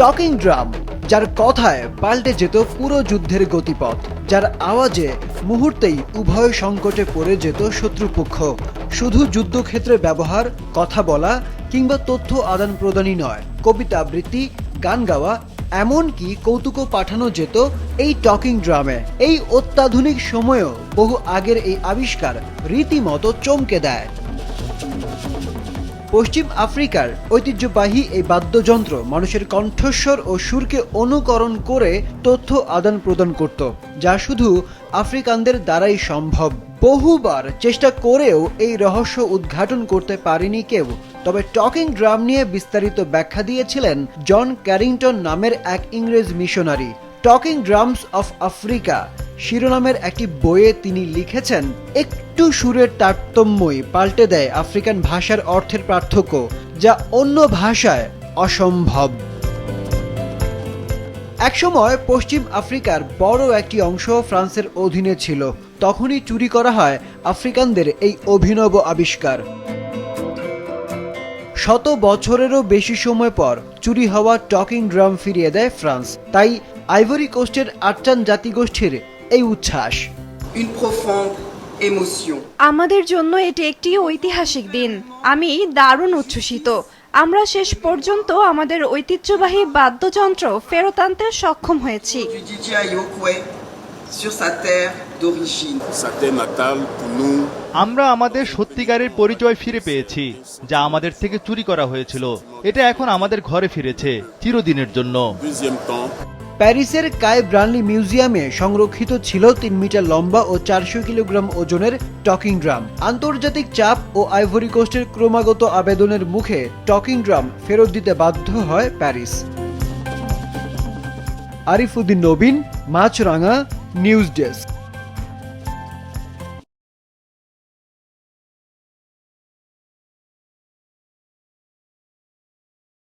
Talking drum, যার কথায় পাল্টে যেত পুরো যুদ্ধের গতিপথ, যার আওয়াজে মুহূর্তেই উভয় সংকটে পড়ে যেত শত্রুপক্ষ। শুধু যুদ্ধক্ষেত্রে ব্যবহার, কথা বলা কিংবা তথ্য আদান প্রদানই নয়, কবিতা আবৃত্তি, গান গাওয়া, এমনকি কৌতুকও পাঠানো যেত এই টকিং ড্রামে। এই অত্যাধুনিক সময়েও বহু আগের এই আবিষ্কার রীতিমতো চমকে দেয়। পশ্চিম আফ্রিকার ঐতিহ্যবাহী এই বাদ্যযন্ত্র মানুষের কণ্ঠস্বর ও সুরকে অনুকরণ করে তথ্য আদান প্রদান করত, যা শুধু আফ্রিকানদের দ্বারাই সম্ভব। বহুবার চেষ্টা করেও এই রহস্য উদ্ঘাটন করতে পারেনি কেউ। তবে টকিং ড্রাম নিয়ে বিস্তারিত ব্যাখ্যা দিয়েছিলেন জন ক্যারিংটন নামের এক ইংরেজ missionary. Talking drums of Africa শিরোনামের একটি বইয়ে তিনি লিখেছেন, একটু সুরের তারতম্যই পাল্টে দেয় আফ্রিকান ভাষার অর্থের পার্থক্য, যা অন্য ভাষায় অসম্ভব। একসময় পশ্চিম আফ্রিকার বড় একটি অংশ ফ্রান্সের অধীনে ছিল। তখনই চুরি করা হয় আফ্রিকানদের এই অভিনব আবিষ্কার। শত বছরেরও বেশি সময় পর চুরি হওয়া টকিং ড্রাম ফিরিয়ে দেয় ফ্রান্স। তাই আইভরি কোস্টের আটচান জাতিগোষ্ঠীর এই উচ্ছ্বাস। আমাদের জন্য এটি একটি ঐতিহাসিক দিন। আমি দারুণ উচ্ছ্বসিত। আমরা শেষ পর্যন্ত আমাদের ঐতিহ্যবাহী বাদ্যযন্ত্র ফেরত আনতে সক্ষম হয়েছি। আমরা আমাদের সত্যিকারের পরিচয় ফিরে পেয়েছি, যা আমাদের থেকে চুরি করা হয়েছিল। এটা এখন আমাদের ঘরে ফিরেছে চিরদিনের জন্য। প্যারিসের কায় ব্রানলি মিউজিয়ামে সংরক্ষিত ছিল 3 মিটার লম্বা ও 400 কিলোগ্রাম ওজনের টকিং ড্রাম। আন্তর্জাতিক চাপ ও আইভরি কোস্টের ক্রমাগত আবেদনের মুখে টকিং ড্রাম ফেরত দিতে বাধ্য হয় প্যারিস। আরিফুদ্দিন নবীন, মাছরাঙা, নিউজ ডেস্ক।